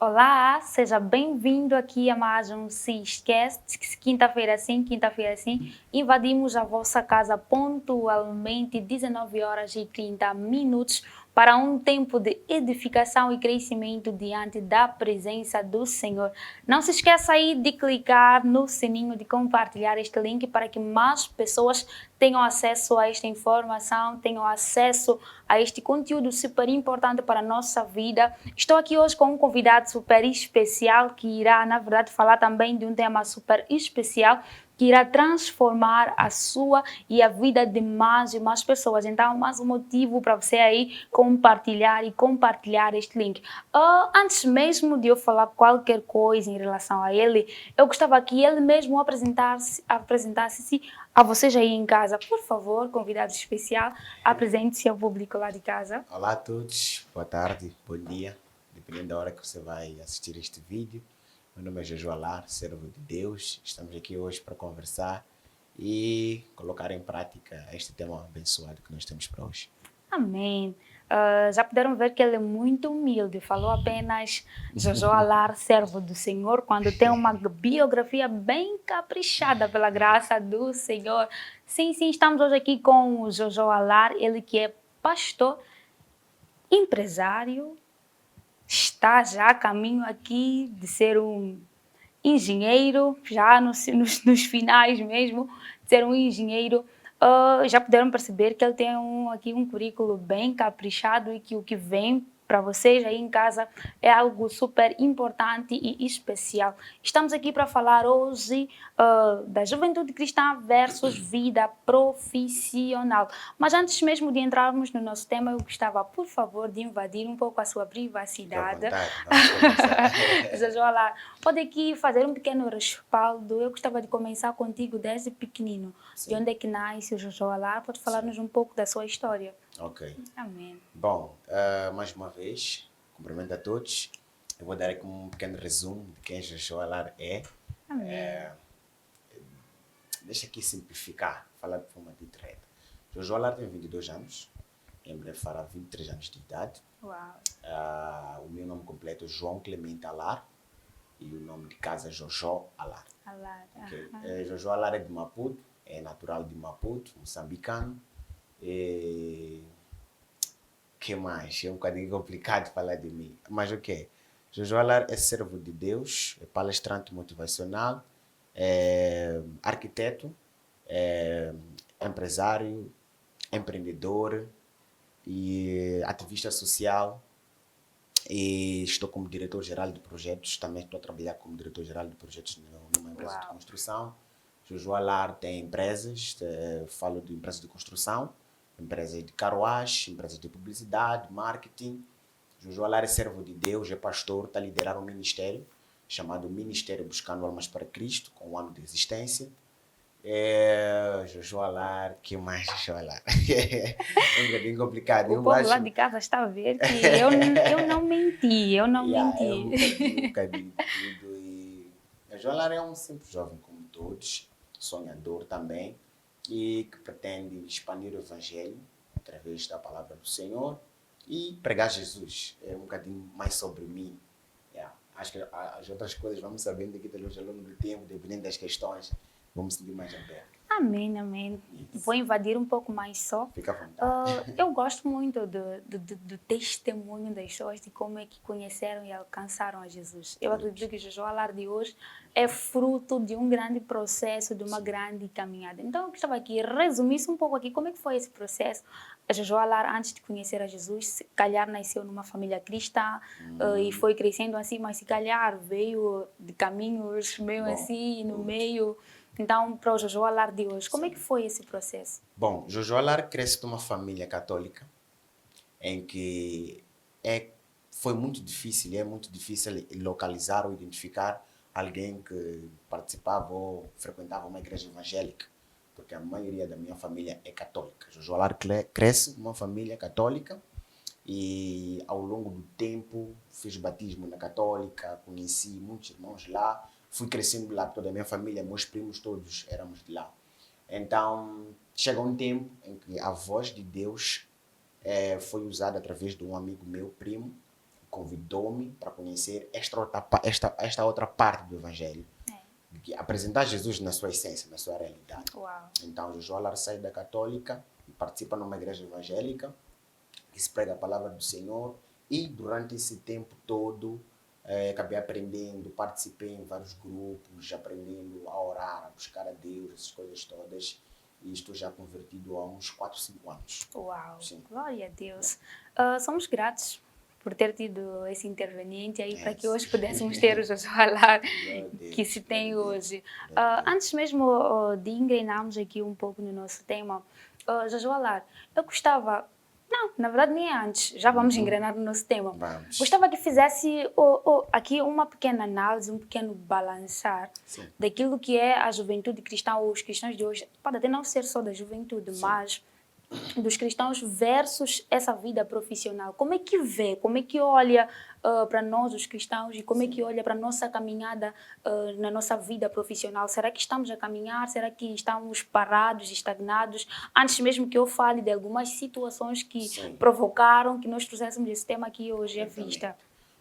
Olá, seja bem-vindo aqui a mais um Se Esquece. Quinta-feira sim, quinta-feira sim. Invadimos a vossa casa pontualmente, 19 horas e 30 minutos, para um tempo de edificação e crescimento diante da presença do Senhor. Não se esqueça aí de clicar no sininho, de compartilhar este link para que mais pessoas tenham acesso a esta informação, tenham acesso a este conteúdo super importante para a nossa vida. Estou aqui hoje com um convidado super especial que irá, na verdade, falar também de um tema super especial que irá transformar a sua e a vida de mais e mais pessoas. Então, mais um motivo para você aí compartilhar este link. Antes mesmo de eu falar qualquer coisa em relação a ele, eu gostava que ele mesmo apresentasse-se a vocês aí em casa. Por favor, convidado especial, apresente-se ao público lá de casa. Olá a todos, boa tarde, bom dia, dependendo da hora que você vai assistir este vídeo. Meu nome é Jojo Alar, servo de Deus. Estamos aqui hoje para conversar e colocar em prática este tema abençoado que nós temos para hoje. Amém. Já puderam ver que ele é muito humilde, falou apenas Jojo Alar, servo do Senhor, quando tem uma biografia bem caprichada pela graça do Senhor. Sim, sim, estamos hoje aqui com o Jojo Alar, ele que é pastor, empresário, está já a caminho aqui de ser um engenheiro, já nos finais mesmo, de ser um engenheiro. Já puderam perceber que ele tem aqui um currículo bem caprichado e que o que vem para vocês aí em casa é algo super importante e especial. Estamos aqui para falar hoje da juventude cristã versus vida profissional. Mas antes mesmo de entrarmos no nosso tema, eu gostava, por favor, de invadir um pouco a sua Fique à privacidade. vontade, vamos conversar. Olá, pode aqui fazer um pequeno respaldo. Eu gostava de começar contigo desde pequenino. De Sim, onde é que nasce o Jojo Alá? Pode sim, falar-nos um pouco da sua história. ok. Amém. Bom, mais uma vez, cumprimento a todos. Eu vou dar aqui um pequeno resumo de quem Jojo Alar é. Amém. Deixa aqui simplificar, falar de forma direta. Jojo Alar tem 22 anos, em breve fará 23 anos de idade. Uau. O meu nome completo é João Clemente Alar e o nome de casa é Jojo Alar. Alá. Okay? Jojo Alar é de Maputo, é natural de Maputo, moçambicano. E... que mais? É um bocadinho complicado falar de mim, mas ok. Jojo Alar é servo de Deus, é palestrante motivacional, é arquiteto, é empresário, empreendedor e ativista social. E estou como diretor-geral de projetos, também estou a trabalhar como diretor-geral de projetos numa empresa de Uau. construção. Jojo Alar tem empresas, falo de empresas de construção, empresas de carruagem, empresas de publicidade, marketing. Jojo Alar é servo de Deus, é pastor, está a liderar um ministério chamado Ministério Buscando Almas para Cristo, com um ano de existência. Jojo Alar, que mais Jojo Alar? É um bocadinho complicado, O eu povo lá acho. de casa está a ver que eu não menti, eu não Yeah, é menti. um bocadinho de tudo. E a Joalara é um simples jovem como todos, sonhador também, e que pretende expandir o Evangelho através da palavra do Senhor e pregar Jesus. É um bocadinho mais sobre mim. Yeah. Acho que as outras coisas vamos sabendo aqui ao longo do tempo, dependendo das questões, vamos sentir mais aberto. Amém, amém. Vou Isso. invadir um pouco mais só. Fica à vontade. Eu gosto muito do testemunho das pessoas, de como é que conheceram e alcançaram a Jesus. Eu acredito que o Jojo Alar de hoje é fruto de um grande processo, de uma grande caminhada. Então, eu gostava que resumisse um pouco aqui como é que foi esse processo. A Jojo Alar, antes de conhecer a Jesus, se calhar nasceu numa família cristã e foi crescendo assim, mas se calhar veio de caminhos meio Bom, assim, no good. meio. Então, para o Jojo Alar de hoje, como é que Sim. foi esse processo? Bom, Jojo Alar cresce numa família católica em que é, foi muito difícil, é muito difícil localizar ou identificar alguém que participava ou frequentava uma igreja evangélica, porque a maioria da minha família é católica. Jojo Alar cresce numa família católica e ao longo do tempo fiz batismo na católica, conheci muitos irmãos lá, fui crescendo lá, toda a minha família, meus primos todos éramos de lá. Então, chega um tempo em que a voz de Deus foi usada através de um amigo meu, primo, convidou-me para conhecer esta outra parte do Evangelho. Que apresentar Jesus na sua essência, na sua realidade. Uau. Então, Josué Alar sai da católica e participa numa igreja evangélica que se prega a palavra do Senhor, e durante esse tempo todo acabei aprendendo, participei em vários grupos, aprendendo a orar, a buscar a Deus, essas coisas todas, e estou já convertido há uns 4, 5 anos. Uau, Sim. glória a Deus. Somos gratos por ter tido esse interveniente aí, para que hoje pudéssemos ter o Josué Alar que se tem hoje. Antes mesmo de engrenarmos aqui um pouco no nosso tema, Josué Alar, eu gostava... Não, na verdade nem é antes, já vamos engrenar no nosso tema. Vamos. Gostava que fizesse aqui uma pequena análise, um pequeno balançar daquilo que é a juventude cristã, ou os cristãos de hoje. Pode até não ser só da juventude, mas dos cristãos versus essa vida profissional. Como é que vê, como é que olha para nós, os cristãos, e como é que olha para a nossa caminhada na nossa vida profissional? Será que estamos a caminhar? Será que estamos parados, estagnados? Antes mesmo que eu fale de algumas situações que provocaram que nós trouxéssemos esse tema aqui hoje à vista.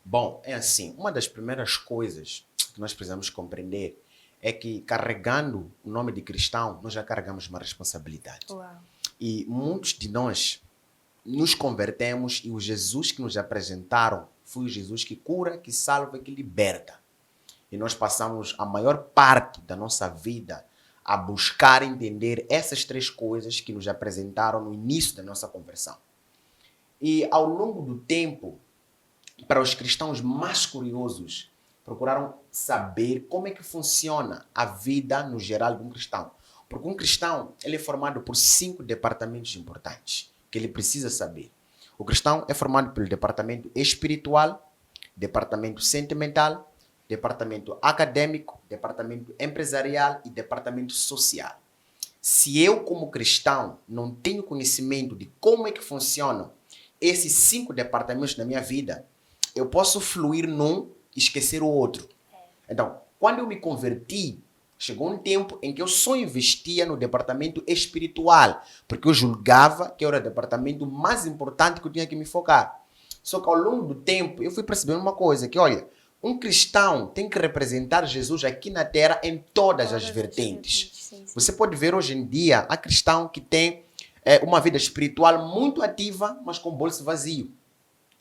Bom, é assim, uma das primeiras coisas que nós precisamos compreender é que, carregando o nome de cristão, nós já carregamos uma responsabilidade. Uau. E muitos de nós nos convertemos e o Jesus que nos apresentaram foi o Jesus que cura, que salva, que liberta. E nós passamos a maior parte da nossa vida a buscar entender essas 3 coisas que nos apresentaram no início da nossa conversão. E ao longo do tempo, para os cristãos mais curiosos, procuraram saber como é que funciona a vida no geral de um cristão. Porque um cristão, ele é formado por 5 departamentos importantes que ele precisa saber. O cristão é formado pelo departamento espiritual, departamento sentimental, departamento acadêmico, departamento empresarial e departamento social. Se eu, como cristão, não tenho conhecimento de como é que funcionam esses 5 departamentos na minha vida, eu posso fluir num e esquecer o outro. Então, quando eu me converti, chegou um tempo em que eu só investia no departamento espiritual, porque eu julgava que era o departamento mais importante que eu tinha que me focar. Só que ao longo do tempo, eu fui percebendo uma coisa, que olha, um cristão tem que representar Jesus aqui na Terra em todas as vertentes. Sim. Você pode ver hoje em dia, há cristão que tem uma vida espiritual muito ativa, mas com o bolso vazio.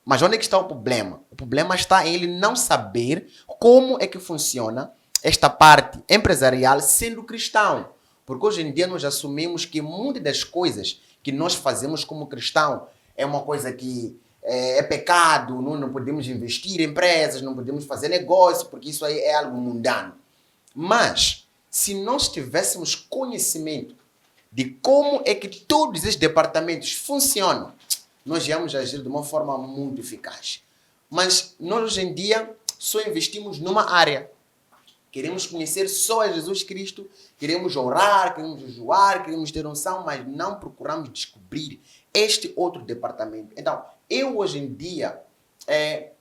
Mas onde é que está o problema? O problema está em ele não saber como é que funciona esta parte empresarial sendo cristão. Porque hoje em dia nós assumimos que muitas das coisas que nós fazemos como cristão é uma coisa que é pecado, não podemos investir em empresas, não podemos fazer negócio, porque isso aí é algo mundano. Mas, se nós tivéssemos conhecimento de como é que todos esses departamentos funcionam, nós íamos agir de uma forma muito eficaz. Mas nós hoje em dia só investimos numa área. Queremos conhecer só a Jesus Cristo, queremos orar, queremos jejuar, queremos ter unção, mas não procuramos descobrir este outro departamento. Então, eu hoje em dia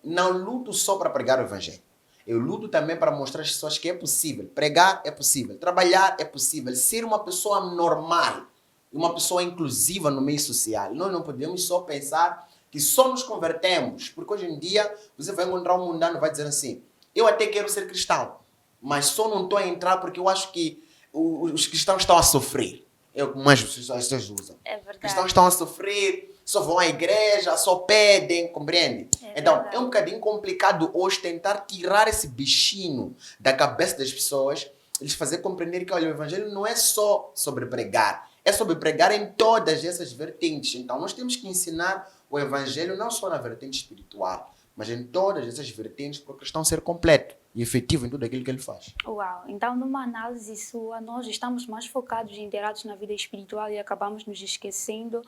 não luto só para pregar o Evangelho. Eu luto também para mostrar às pessoas que é possível. Pregar é possível, trabalhar é possível, ser uma pessoa normal, uma pessoa inclusiva no meio social. Nós não podemos só pensar que só nos convertemos, porque hoje em dia você vai encontrar um mundano e vai dizer assim, eu até quero ser cristão, mas só não estou a entrar porque eu acho que os cristãos estão a sofrer. É o que mais vocês usam. É verdade. Os cristãos estão a sofrer, só vão à igreja, só pedem, compreende? Então, verdade. é um bocadinho complicado hoje tentar tirar esse bichinho da cabeça das pessoas, eles fazer compreender que, olha, o evangelho não é só sobre pregar, é sobre pregar em todas essas vertentes. Então, nós temos que ensinar o evangelho não só na vertente espiritual, mas em todas essas vertentes para o cristão ser completo e efetivo em tudo aquilo que ele faz. Uau! Então, numa análise sua, nós estamos mais focados e inteirados na vida espiritual e acabamos nos esquecendo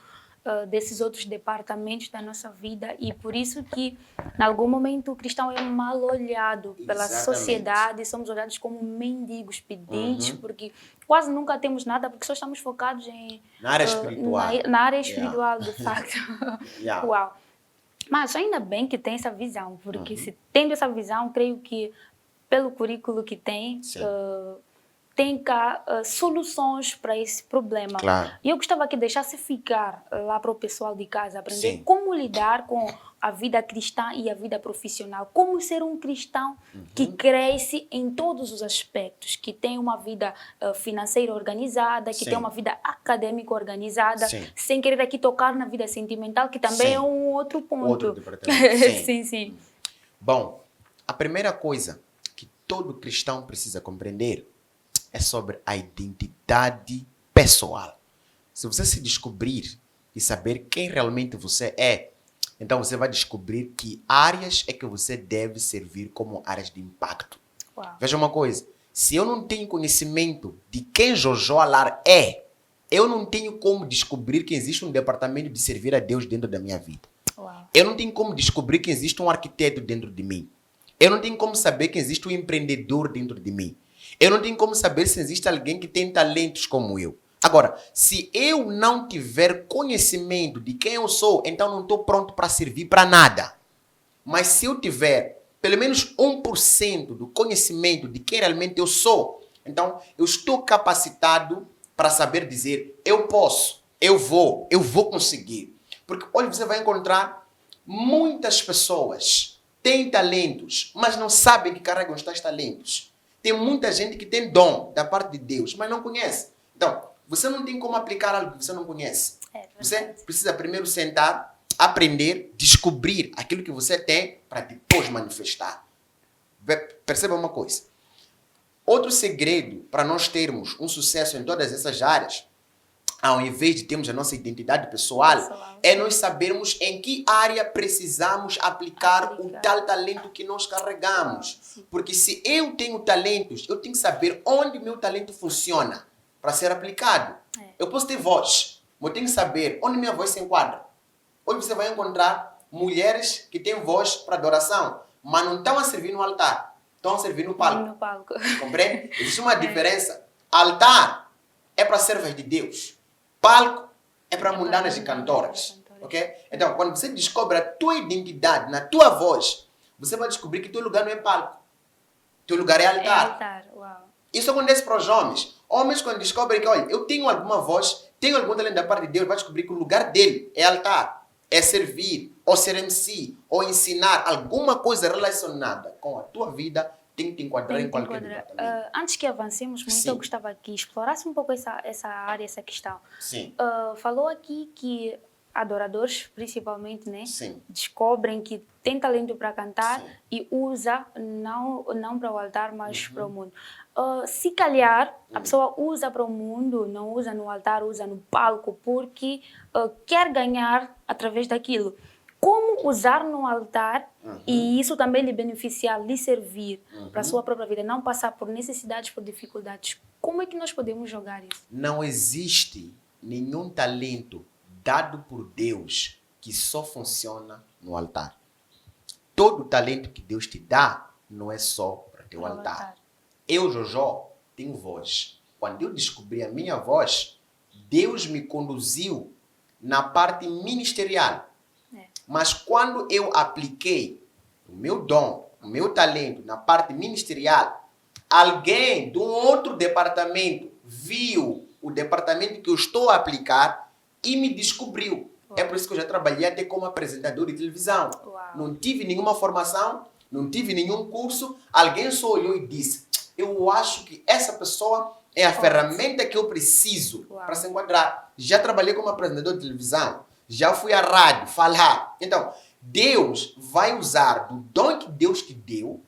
desses outros departamentos da nossa vida, e por isso que, em algum momento, o cristão é mal olhado pela sociedade, somos olhados como mendigos, pedintes, porque quase nunca temos nada, porque só estamos focados na área espiritual. Na área espiritual, de facto. Uau! Mas ainda bem que tem essa visão, porque se tendo essa visão, creio que pelo currículo que tem tem cá soluções para esse problema. Claro. E eu gostava que deixasse ficar lá para o pessoal de casa aprender Sim. como lidar com a vida cristã e a vida profissional. Como ser um cristão que cresce em todos os aspectos, que tem uma vida financeira organizada, que Sim. tem uma vida acadêmica organizada, Sim. sem querer aqui tocar na vida sentimental, que também Sim. é um outro ponto. Outro departamento. Sim. Sim, sim. Bom, a primeira coisa que todo cristão precisa compreender é sobre a identidade pessoal. Se você se descobrir e saber quem realmente você é, então você vai descobrir que áreas é que você deve servir como áreas de impacto. Uau. Veja uma coisa, se eu não tenho conhecimento de quem Jojo Alar é, eu não tenho como descobrir que existe um departamento de servir a Deus dentro da minha vida. Uau. Eu não tenho como descobrir que existe um arquiteto dentro de mim. Eu não tenho como saber que existe um empreendedor dentro de mim. Eu não tenho como saber se existe alguém que tem talentos como eu. Agora, se eu não tiver conhecimento de quem eu sou, então não estou pronto para servir para nada. Mas se eu tiver pelo menos 1% do conhecimento de quem realmente eu sou, então eu estou capacitado para saber dizer, eu posso, eu vou conseguir. Porque, olha, você vai encontrar muitas pessoas têm talentos, mas não sabem que carregam os tais talentos. Tem muita gente que tem dom da parte de Deus, mas não conhece. Então, você não tem como aplicar algo que você não conhece. Você precisa primeiro sentar, aprender, descobrir aquilo que você tem para depois manifestar. Perceba uma coisa. Outro segredo para nós termos um sucesso em todas essas áreas, ao invés de termos a nossa identidade pessoal, é nós sabermos em que área precisamos aplicar o tal talento que nós carregamos. Porque se eu tenho talentos, eu tenho que saber onde meu talento funciona para ser aplicado. Eu posso ter voz, mas eu tenho que saber onde minha voz se enquadra. Hoje você vai encontrar mulheres que têm voz para adoração, mas não estão a servir no altar, estão a servir no palco. No palco. Compreende? Existe uma diferença. Altar é para servas de Deus. Palco é para mundanas e cantoras. Ok? Então, quando você descobre a tua identidade na tua voz, você vai descobrir que teu lugar não é palco. Teu lugar é altar. altar. Uau. Isso acontece para os homens. Homens, quando descobrem que, olha, eu tenho alguma voz, tenho algum talento da parte de Deus, vai descobrir que o lugar dele é altar. É servir, ou ser MC, ou ensinar alguma coisa relacionada com a tua vida, tem que te enquadrar em qualquer departamento. Antes que avancemos muito, Sim. eu gostava que explorasse um pouco essa área, essa questão. Sim. Falou aqui que adoradores, principalmente, né, Sim. descobrem que tem talento para cantar. Sim. E usa, não para o altar, mas para o mundo. Se calhar, a pessoa usa para o mundo, não usa no altar, usa no palco, porque quer ganhar através daquilo. Como usar no altar e isso também lhe beneficiar, lhe servir para a sua própria vida, não passar por necessidades, por dificuldades. Como é que nós podemos jogar isso? Não existe nenhum talento dado por Deus que só funciona no altar. Todo talento que Deus te dá não é só para teu altar. Eu, Jojo, tenho voz. Quando eu descobri a minha voz, Deus me conduziu na parte ministerial. Mas quando eu apliquei o meu dom, o meu talento na parte ministerial, alguém de um outro departamento viu o departamento que eu estou a aplicar e me descobriu. É por isso que eu já trabalhei até como apresentador de televisão. Não tive nenhuma formação, não tive nenhum curso. Alguém só olhou e disse, eu acho que essa pessoa é a ferramenta que eu preciso para se enquadrar. Já trabalhei como apresentador de televisão. Já fui à rádio falar. Então, Deus vai usar do dom que Deus te deu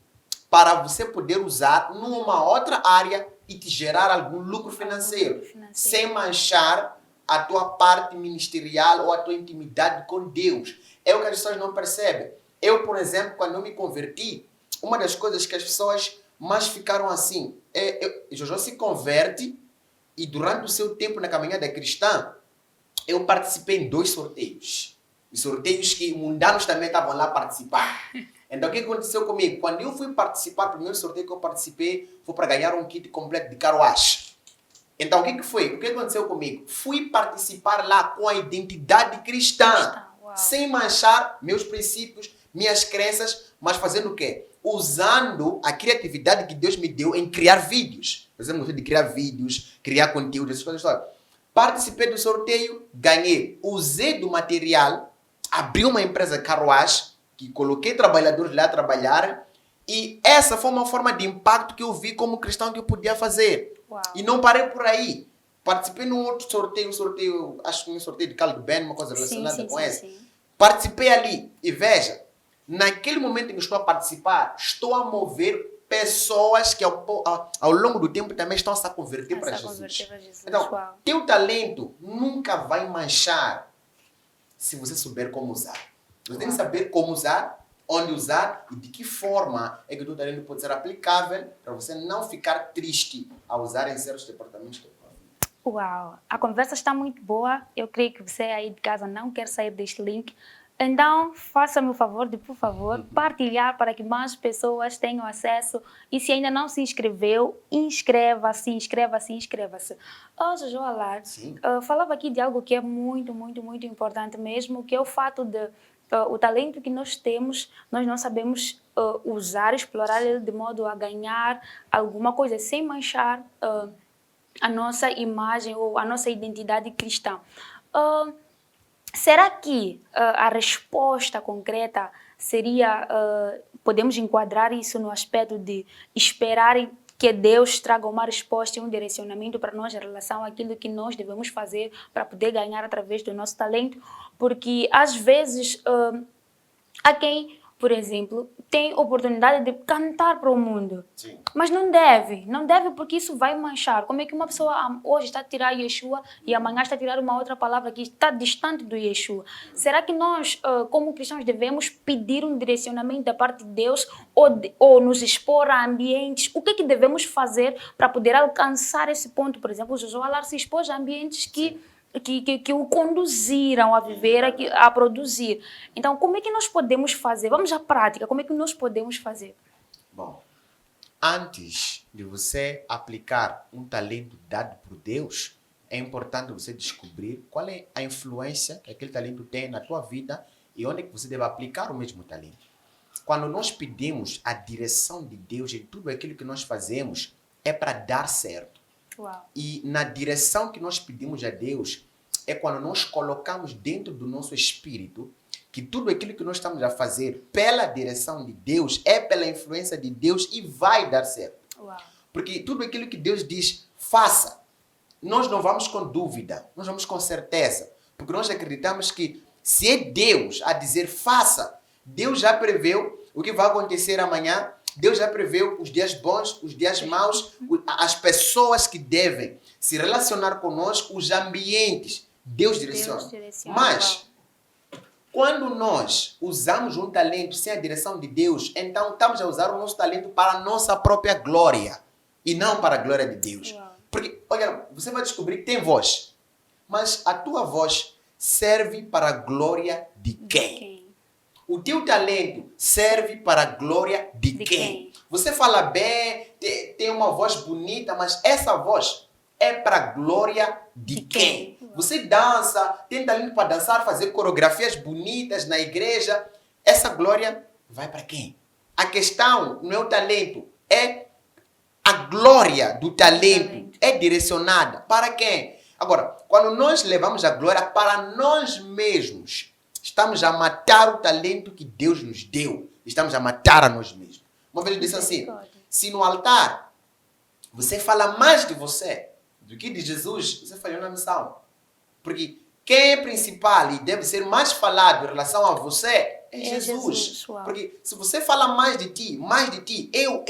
para você poder usar numa outra área e te gerar algum lucro financeiro. Sem manchar a tua parte ministerial ou a tua intimidade com Deus. É o que as pessoas não percebem. Eu, por exemplo, quando eu me converti, uma das coisas que as pessoas mais ficaram assim, Jojo se converte e durante o seu tempo na caminhada cristã, eu participei em 2 sorteios. Os sorteios que mundanos também estavam lá participar. Então, o que aconteceu comigo? Quando eu fui participar, o primeiro sorteio que eu participei foi para ganhar um kit completo de carruagem. Então, o que foi? O que aconteceu comigo? Fui participar lá com a identidade cristã, sem manchar meus princípios, minhas crenças, mas fazendo o quê? usando a criatividade que Deus me deu em criar vídeos. Por exemplo, gostei de criar vídeos, criar conteúdo, essas coisas. Participei do sorteio, ganhei. Usei do material, abri uma empresa carruagem, que coloquei trabalhadores lá a trabalhar, e essa foi uma forma de impacto que eu vi como cristão que eu podia fazer. Uau. E não parei por aí. Participei num outro sorteio, acho que um sorteio de caldo bem, uma coisa relacionada com essa. Participei ali e veja, naquele momento em que estou a participar, estou a mover pessoas que ao longo do tempo também estão a se converter para Jesus. Então, teu talento nunca vai manchar se você souber como usar. Você tem que saber como usar, onde usar e de que forma é que o teu talento pode ser aplicável para você não ficar triste ao usar em certos departamentos da tua vida. Uau! A conversa está muito boa. Eu creio que você aí de casa não quer sair deste link. Então, faça-me o favor de, por favor, partilhar para que mais pessoas tenham acesso. E se ainda não se inscreveu, inscreva-se. Hoje, Joalar, falava aqui de algo que é muito, muito, muito importante mesmo, que é o fato de o talento que nós temos, nós não sabemos usar, explorar ele de modo a ganhar alguma coisa, sem manchar a nossa imagem ou a nossa identidade cristã. Será que a resposta concreta seria, podemos enquadrar isso no aspecto de esperar que Deus traga uma resposta e um direcionamento para nós em relação àquilo que nós devemos fazer para poder ganhar através do nosso talento? Porque às vezes há quem, por exemplo, tem oportunidade de cantar para o mundo. Sim. Mas não deve porque isso vai manchar. Como é que uma pessoa hoje está a tirar Yeshua e amanhã está a tirar uma outra palavra que está distante do Yeshua? Será que nós, como cristãos, devemos pedir um direcionamento da parte de Deus ou nos expor a ambientes? O que é que devemos fazer para poder alcançar esse ponto? Por exemplo, o Josué Alar se expôs a ambientes que o conduziram a viver, a produzir. Então, como é que nós podemos fazer? Vamos à prática. Como é que nós podemos fazer? Bom, antes de você aplicar um talento dado por Deus, é importante você descobrir qual é a influência que aquele talento tem na tua vida e onde é que você deve aplicar o mesmo talento. Quando nós pedimos a direção de Deus em tudo aquilo que nós fazemos, é para dar certo. Uau. E na direção que nós pedimos a Deus é quando nós colocamos dentro do nosso espírito que tudo aquilo que nós estamos a fazer pela direção de Deus é pela influência de Deus e vai dar certo. Uau. Porque tudo aquilo que Deus diz, faça. Nós não vamos com dúvida, nós vamos com certeza. Porque nós acreditamos que se é Deus a dizer faça, Deus já preveu o que vai acontecer amanhã. Deus já preveu os dias bons, os dias maus, as pessoas que devem se relacionar conosco, os ambientes. Deus direciona. Mas, quando nós usamos um talento sem a direção de Deus, então estamos a usar o nosso talento para a nossa própria glória e não para a glória de Deus. Porque, olha, você vai descobrir que tem voz, mas a tua voz serve para a glória de quem? O teu talento serve para a glória de quem? Você fala bem, tem uma voz bonita, mas essa voz é para a glória de quem? Você dança, tem talento para dançar, fazer coreografias bonitas na igreja. Essa glória vai para quem? A questão não é o talento, é a glória do talento. É direcionada para quem? Agora, quando nós levamos a glória para nós mesmos, estamos a matar o talento que Deus nos deu. Estamos a matar a nós mesmos. Uma vez eu disse assim, se no altar você fala mais de você do que de Jesus, você falhou na missão. Porque quem é principal e deve ser mais falado em relação a você é Jesus. Porque se você fala mais de ti, eu,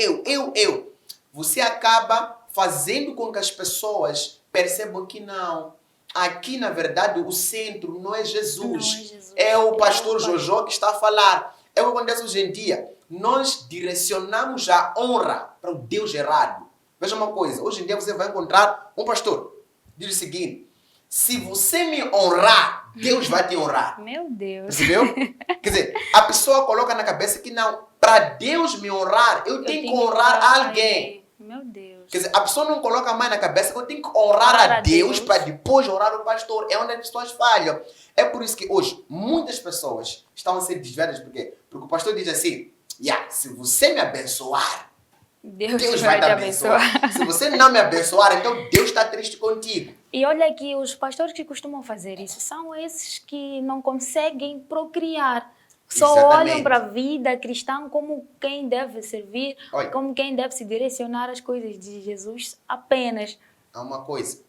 você acaba fazendo com que as pessoas percebam que não. Aqui, na verdade, o centro não é Jesus. É o pastor Jojo que está a falar. É o que acontece hoje em dia. Nós direcionamos a honra para o Deus errado. Veja uma coisa. Hoje em dia você vai encontrar um pastor. Diz o seguinte. Se você me honrar, Deus vai te honrar. Meu Deus. Percebeu? Quer dizer, a pessoa coloca na cabeça que não. Para Deus me honrar, eu tenho que honrar alguém. Meu Deus. Quer dizer, a pessoa não coloca mais na cabeça que eu tenho que honrar a Deus para depois honrar o pastor. É onde as pessoas falham. É por isso que hoje muitas pessoas estão a ser desviadas. Por quê? Porque o pastor diz assim, Se você me abençoar, Deus vai vai te te abençoar. abençoar. Se você não me abençoar, então Deus está triste contigo. E olha que os pastores que costumam fazer isso são esses que não conseguem procriar. Só olham Exatamente. para a vida cristã como quem deve servir, Olha, como quem deve se direcionar às coisas de Jesus apenas. há uma coisa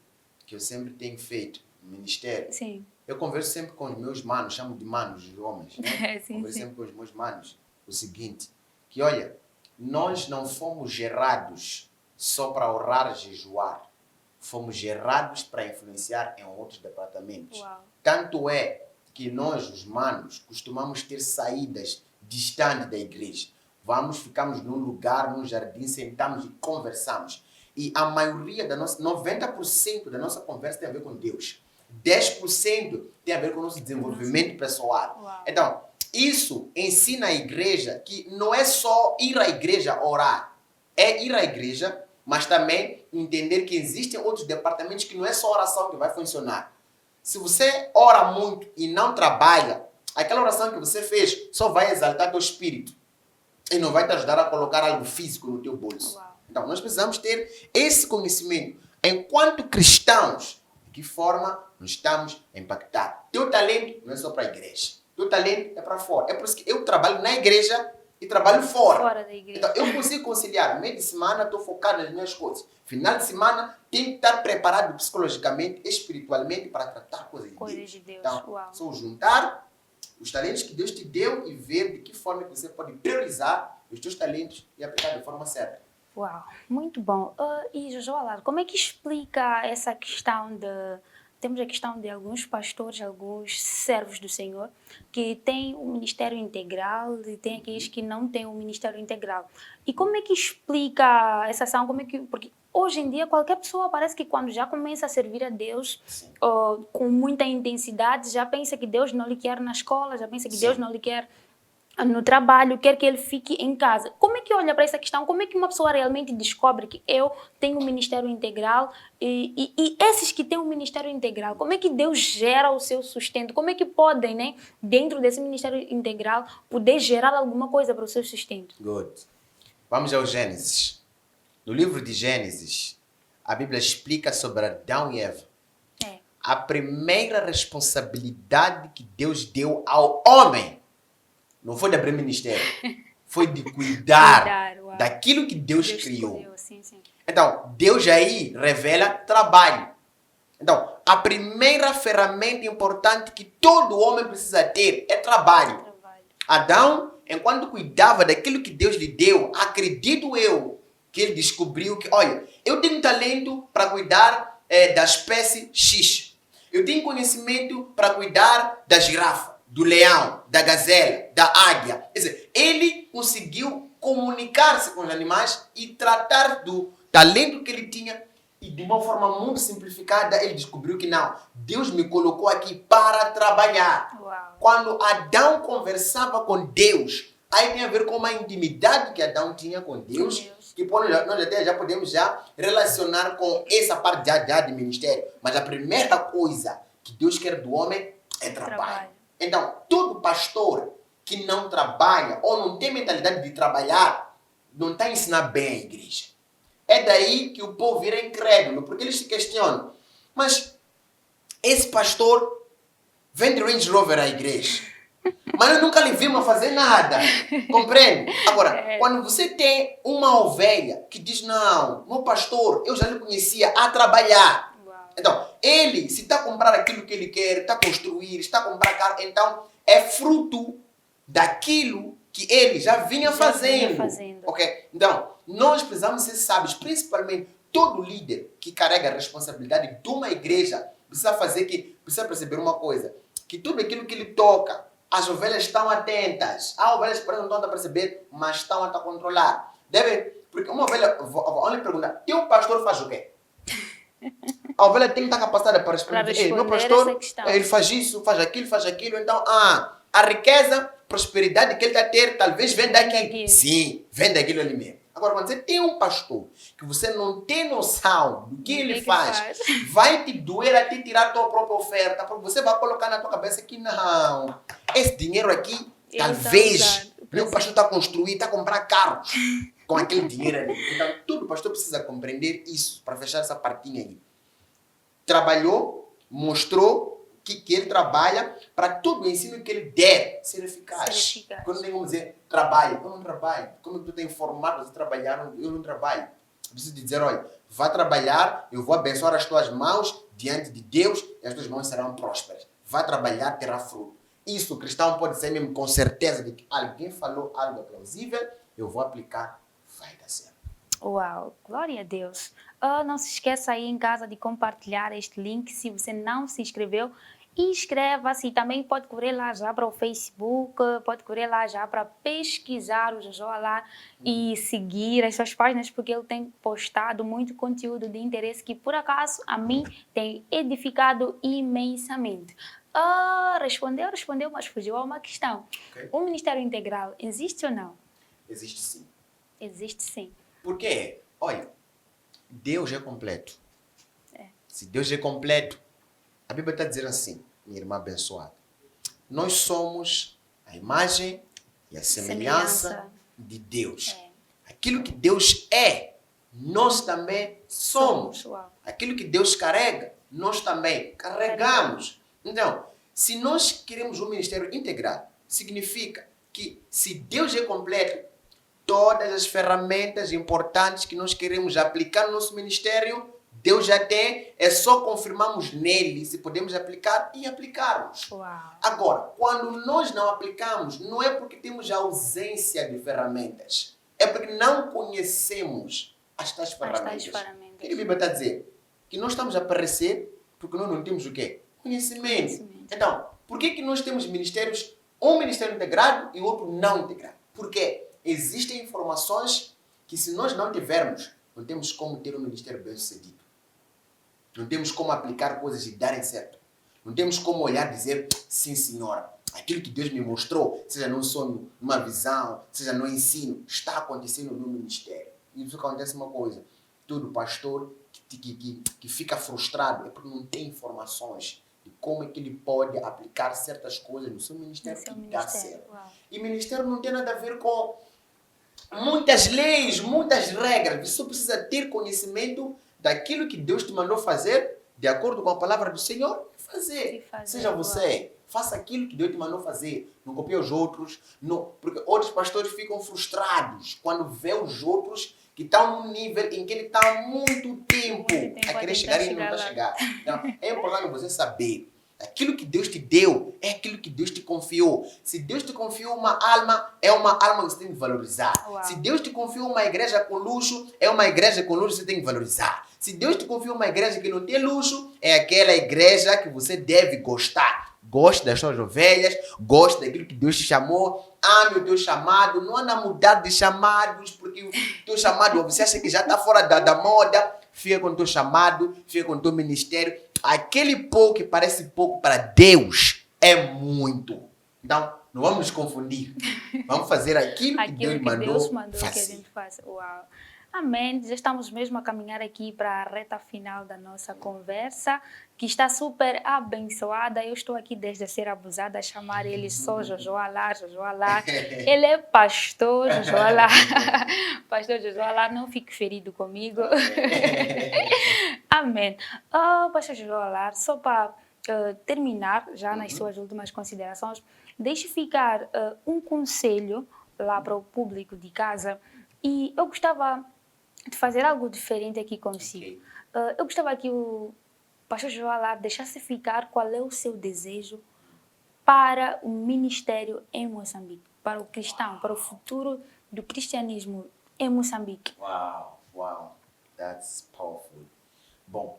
que eu sempre tenho feito no ministério. Sim. Eu converso sempre com os meus manos, chamo de manos, de homens, né? Sim, Converso sim. sempre com os meus manos o seguinte, que olha, nós não fomos gerados só para orar e jejuar. Fomos gerados para influenciar em outros departamentos. Uau. Tanto é que nós, os manos, costumamos ter saídas distantes da igreja. Ficamos num lugar, num jardim, sentamos e conversamos. E a maioria da nossa, 90% da nossa conversa tem a ver com Deus. 10% tem a ver com o nosso desenvolvimento pessoal. Uau. Então, isso ensina a igreja que não é só ir à igreja orar. É ir à igreja, mas também entender que existem outros departamentos que não é só oração que vai funcionar. Se você ora muito e não trabalha, aquela oração que você fez só vai exaltar teu espírito e não vai te ajudar a colocar algo físico no teu bolso. Uau. Então, nós precisamos ter esse conhecimento. Enquanto cristãos, de que forma nós estamos a impactar? Teu talento não é só para a igreja. Teu talento é para fora. É por isso que eu trabalho na igreja e trabalho fora. Fora da igreja. Então, eu consigo conciliar. Meio de semana estou focado nas minhas coisas. Final de semana tenho que estar preparado psicologicamente, espiritualmente para tratar coisas de Coisas Deus. de Deus. Então, Uau. só juntar os talentos que Deus te deu e ver de que forma que você pode priorizar os teus talentos e aplicar de forma certa. Uau, muito bom. E Jojo Alar, como é que explica essa questão de... Temos a questão de alguns pastores, alguns servos do Senhor, que têm o ministério integral e tem aqueles que não têm o ministério integral. E como é que explica essa ação? Porque hoje em dia qualquer pessoa parece que quando já começa a servir a Deus com muita intensidade, já pensa que Deus não lhe quer na escola, já pensa que Deus não lhe quer no trabalho, quer que ele fique em casa. Como é que olha para essa questão? Como é que uma pessoa realmente descobre que eu tenho um ministério integral e esses que têm um ministério integral, como é que Deus gera o seu sustento? Como é que podem, né, dentro desse ministério integral, poder gerar alguma coisa para o seu sustento? Good. Vamos ao Gênesis. No livro de Gênesis, a Bíblia explica sobre Adão e Eva. A primeira responsabilidade que Deus deu ao homem não foi de abrir ministério, foi de cuidar daquilo que Deus criou. Sim. Então, Deus aí revela trabalho. Então, a primeira ferramenta importante que todo homem precisa ter é trabalho. Adão, enquanto cuidava daquilo que Deus lhe deu, acredito eu que ele descobriu que, olha, eu tenho talento para cuidar da espécie X. Eu tenho conhecimento para cuidar da girafa, do leão, da gazela, da águia. Quer dizer, ele conseguiu comunicar-se com os animais e tratar do talento que ele tinha. E de uma forma muito simplificada, ele descobriu que não, Deus me colocou aqui para trabalhar. Uau. Quando Adão conversava com Deus, aí tem a ver com uma intimidade que Adão tinha com Deus, que nós até já podemos relacionar com essa parte de ministério. Mas a primeira coisa que Deus quer do homem é trabalho. Então, todo pastor que não trabalha ou não tem mentalidade de trabalhar, não está ensinando bem a igreja. É daí que o povo vira incrédulo, porque eles se questionam. Mas esse pastor vende Range Rover à igreja, mas eu nunca lhe vimos fazer nada. Compreende? Agora, quando você tem uma ovelha que diz, não, meu pastor, eu já lhe conhecia a trabalhar. Então, ele, se está a comprar aquilo que ele quer, está a construir, está a comprar carro, então é fruto daquilo que ele já vinha fazendo. Okay? Então, nós precisamos ser sábios, principalmente todo líder que carrega a responsabilidade de uma igreja precisa perceber uma coisa, que tudo aquilo que ele toca, as ovelhas estão atentas. Há ovelhas que não estão a perceber, mas estão a controlar. Porque uma ovelha, vamos lhe perguntar, teu pastor faz o quê? A ovelha tem que estar capacitada para responder. Meu pastor, ele faz isso, faz aquilo. Então, a riqueza, prosperidade que ele está a ter, talvez vem daqui. Sim, vem daquilo ali mesmo. Agora, quando você tem um pastor que você não tem noção do que ele faz, vai te doer até tirar a tua própria oferta, porque você vai colocar na tua cabeça que não, esse dinheiro aqui, talvez Meu pastor está a construir, está a comprar carros com aquele dinheiro ali. Então, todo pastor precisa compreender isso, para fechar essa partinha aí. Trabalhou, mostrou que ele trabalha para todo o ensino que ele der ser eficaz. Quando tem como dizer, trabalho, eu não trabalho. Como tu tem formado, você trabalhar, eu não trabalho. Eu preciso dizer, olha, vá trabalhar, eu vou abençoar as tuas mãos diante de Deus e as tuas mãos serão prósperas. Vá trabalhar, terá fruto. Isso o cristão pode ser mesmo com certeza de que alguém falou algo plausível, eu vou aplicar, vai dar certo. Uau, glória a Deus. Não se esqueça aí em casa de compartilhar este link. Se você não se inscreveu, inscreva-se. Também pode correr lá já para o Facebook, pode correr lá já para pesquisar o Jojo Alar e seguir as suas páginas, porque ele tem postado muito conteúdo de interesse que, por acaso, a mim tem edificado imensamente. Respondeu, mas fugiu a uma questão. Okay. O Ministério Integral existe ou não? Existe sim. Existe sim. Por quê? Olha, Deus é completo. Se Deus é completo, a Bíblia está dizendo assim, minha irmã abençoada, nós somos a imagem e a semelhança de Deus. Aquilo que Deus é, nós também somos. Aquilo que Deus carrega, nós também carregamos. Então, se nós queremos um ministério integrado, significa que se Deus é completo, todas as ferramentas importantes que nós queremos aplicar no nosso ministério, Deus já tem, é só confirmarmos nele se podemos aplicar e aplicarmos. Uau. Agora, quando nós não aplicamos, não é porque temos ausência de ferramentas, é porque não conhecemos as tais ferramentas. O que a Bíblia está a dizer? Que nós estamos a perecer porque nós não temos o quê? Conhecimento. Então, por que nós temos ministérios, um ministério integrado e outro não integrado? Porque existem informações que se nós não tivermos, não temos como ter um ministério bem-sucedido. Não temos como aplicar coisas e darem certo. Não temos como olhar e dizer, sim senhora, aquilo que Deus me mostrou, seja num sonho, numa visão, seja no ensino, está acontecendo no ministério. E isso acontece uma coisa, todo pastor que fica frustrado é porque não tem informações de como é que ele pode aplicar certas coisas no seu ministério que dá certo. Uau. E ministério não tem nada a ver com muitas leis, muitas regras. Você só precisa ter conhecimento daquilo que Deus te mandou fazer, de acordo com a palavra do Senhor, e fazer. Seja você, faça aquilo que Deus te mandou fazer. Não copie os outros. Não, porque outros pastores ficam frustrados quando vê os outros que estão num nível em que ele está há muito tempo a querer chegar e não está chegando. Então, é importante você saber. Aquilo que Deus te deu é aquilo que Deus te confiou. Se Deus te confiou uma alma, é uma alma que você tem que valorizar. Uau. Se Deus te confiou uma igreja com luxo, é uma igreja com luxo que você tem que valorizar. Se Deus te confiou uma igreja que não tem luxo, é aquela igreja que você deve gostar. Goste das suas ovelhas, goste daquilo que Deus te chamou, ame o teu chamado, não anda a mudar de chamados, porque o teu chamado, você acha que já está fora da moda, fica com o teu chamado, fica com o teu ministério. Aquele pouco que parece pouco para Deus é muito. Então, não vamos nos confundir. Vamos fazer aquilo que Deus mandou fazer. Que a gente faça. Uau. Amém. Já estamos mesmo a caminhar aqui para a reta final da nossa conversa, que está super abençoada. Eu estou aqui desde a ser abusada a chamar ele só Jojo Alar, Jojo Alar. Ele é pastor Jojo Alar. Pastor Jojo Alar, não fique ferido comigo. Amém. Pastor Jojo Alar, só para terminar, já nas suas últimas considerações, deixe ficar um conselho lá para o público de casa. E eu gostava de fazer algo diferente aqui consigo. Eu gostava que o pastor Jojo Alar deixasse ficar qual é o seu desejo para o ministério em Moçambique, para o cristão, para o futuro do cristianismo em Moçambique. Wow, that's powerful. Bom,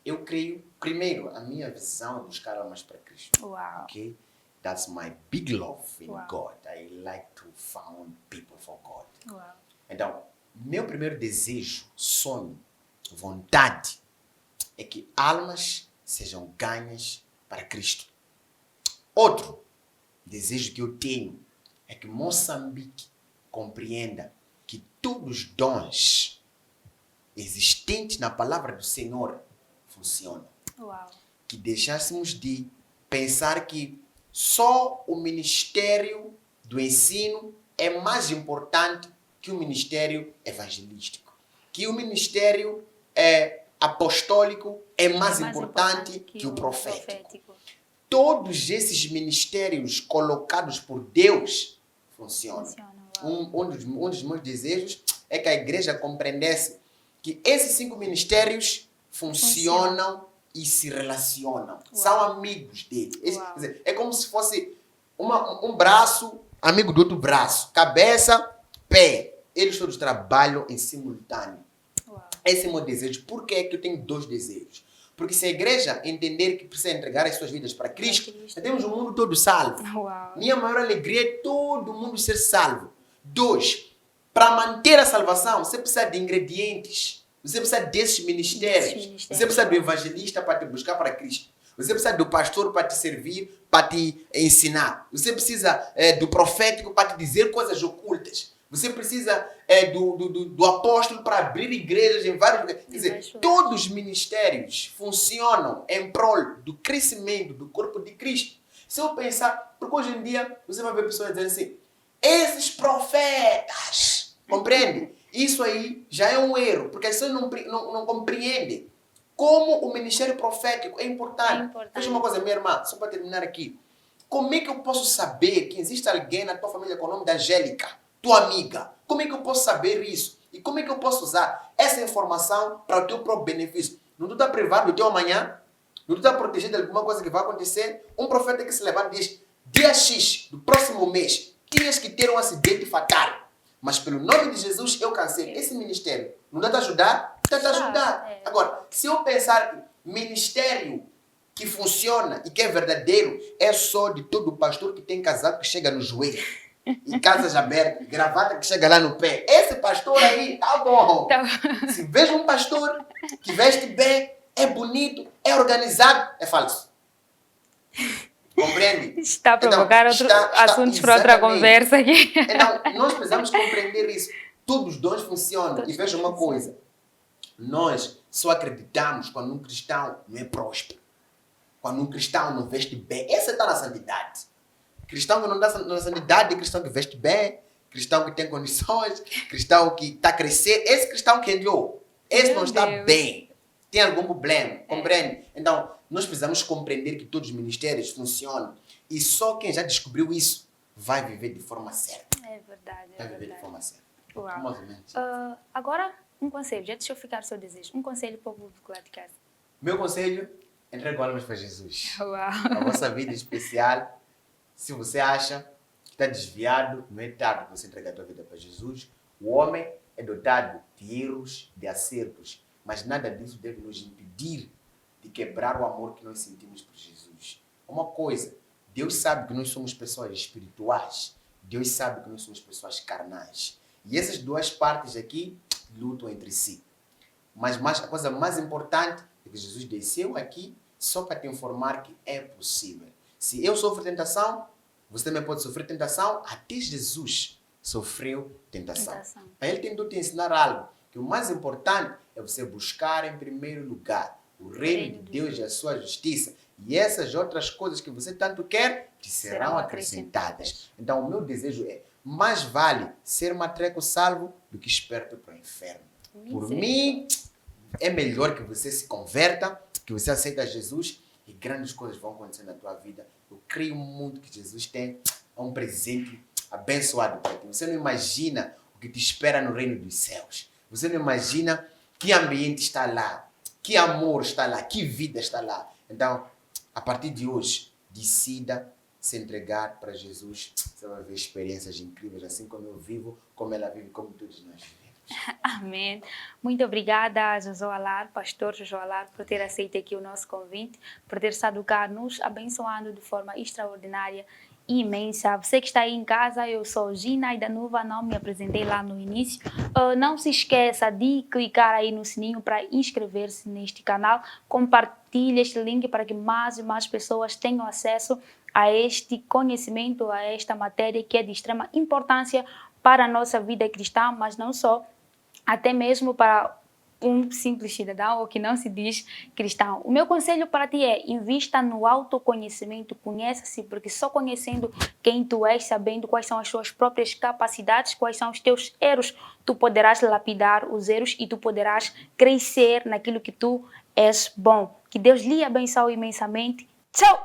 eu creio, primeiro, a minha visão é buscar almas para Cristo. Uau. Okay? That's my big love in God. I like to found people for God. Uau. Então, meu primeiro desejo, sonho, vontade é que almas sejam ganhas para Cristo. Outro desejo que eu tenho é que Moçambique compreenda que todos os dons existentes na palavra do Senhor funcionam. Uau. Que deixássemos de pensar que só o ministério do ensino é mais importante que o ministério evangelístico, que o ministério apostólico é mais importante que o profético. Todos esses ministérios colocados por Deus funcionam. Um dos meus desejos é que a igreja compreendesse que esses 5 ministérios funcionam e se relacionam. Uau. São amigos dele. Quer dizer, é como se fosse um braço, amigo do outro braço. Cabeça, pé. Eles todos trabalham em simultâneo. Uau. Esse é o meu desejo. Por que é que eu tenho 2 desejos? Porque se a igreja entender que precisa entregar as suas vidas para Cristo, temos o mundo todo salvo. Uau. Minha maior alegria é todo mundo ser salvo. 2, para manter a salvação, você precisa de ingredientes. Você precisa desses ministérios. Você precisa do evangelista para te buscar para Cristo. Você precisa do pastor para te servir, para te ensinar. Você precisa do profético para te dizer coisas ocultas. Você precisa do apóstolo para abrir igrejas em vários lugares. Quer dizer, todos os ministérios funcionam em prol do crescimento do corpo de Cristo. Se eu pensar, porque hoje em dia você vai ver pessoas dizendo assim, esses profetas, compreende? Isso aí já é um erro, porque as pessoas não compreendem como o ministério profético é importante. Veja uma coisa, minha irmã, só para terminar aqui. Como é que eu posso saber que existe alguém na tua família com o nome da Angélica, tua amiga? Como é que eu posso saber isso? E como é que eu posso usar essa informação para o teu próprio benefício? Não tu está privado do teu amanhã? Não tu está protegido de alguma coisa que vai acontecer? Um profeta que se levanta e diz, dia X do próximo mês, tinhas que ter um acidente fatal. Mas pelo nome de Jesus eu cansei. Esse ministério não dá te ajudar? Dá te ajudar. Agora, se eu pensar que ministério que funciona e que é verdadeiro é só de todo pastor que tem casaco que chega no joelho. E casas abertas, gravata que chega lá no pé. Esse pastor aí, tá bom. Se vejo um pastor que veste bem, é bonito, é organizado, é falso. Compreende? Está a provocar assuntos para outra conversa aqui. Então, nós precisamos compreender isso. Todos os dons funcionam. E veja uma coisa. Nós só acreditamos quando um cristão não é próspero. Quando um cristão não veste bem. Esse está na santidade. Cristão que não está na santidade é cristão que veste bem, cristão que tem condições, cristão que está a crescer. Esse cristão que entrou, esse não está bem. Tem algum problema, compreende? Então, nós precisamos compreender que todos os ministérios funcionam. E só quem já descobriu isso vai viver de forma certa. É verdade. Vai viver de forma certa. Uau. Agora, um conselho. Já deixa eu ficar o seu desejo. Um conselho para o público lá de casa. Meu conselho, entregue almas para Jesus. Uau. A vossa vida especial. Se você acha que está desviado, não é tarde você entregar a tua vida para Jesus. O homem é dotado de erros, de acertos. Mas nada disso deve nos impedir de quebrar o amor que nós sentimos por Jesus. Uma coisa, Deus sabe que nós somos pessoas espirituais. Deus sabe que nós somos pessoas carnais. E essas duas partes aqui lutam entre si. Mas a coisa mais importante é que Jesus desceu aqui só para te informar que é possível. Se eu sofro tentação, você também pode sofrer tentação. Até Jesus sofreu tentação. Aí ele tentou te ensinar algo. Que o mais importante é você buscar em primeiro lugar o reino de Deus e a sua justiça. E essas outras coisas que você tanto quer, te serão acrescentadas. Então o meu desejo é, mais vale ser matreco salvo do que esperto para o inferno. Por mim, é melhor que você se converta, que você aceita Jesus e grandes coisas vão acontecer na tua vida. Eu creio muito que Jesus tem um presente abençoado para ti. Você não imagina o que te espera no reino dos céus. Você não imagina que ambiente está lá, que amor está lá, que vida está lá. Então, a partir de hoje, decida se entregar para Jesus. Você vai ver experiências incríveis, assim como eu vivo, como ela vive, como todos nós vivemos. Amém. Muito obrigada, Josué Alar, pastor Josué Alar, por ter aceito aqui o nosso convite, por ter estado cá nos abençoando de forma extraordinária e imensa. Você que está aí em casa, eu sou Gina Idanuva, não me apresentei lá no início. Não se esqueça de clicar aí no sininho para inscrever-se neste canal. Compartilhe este link para que mais e mais pessoas tenham acesso a este conhecimento, a esta matéria que é de extrema importância para a nossa vida cristã, mas não só, até mesmo para um simples cidadão ou que não se diz cristão. O meu conselho para ti é: invista no autoconhecimento, conheça-se, porque só conhecendo quem tu és, sabendo quais são as suas próprias capacidades, quais são os teus erros, tu poderás lapidar os erros e tu poderás crescer naquilo que tu és bom. Que Deus lhe abençoe imensamente. Tchau!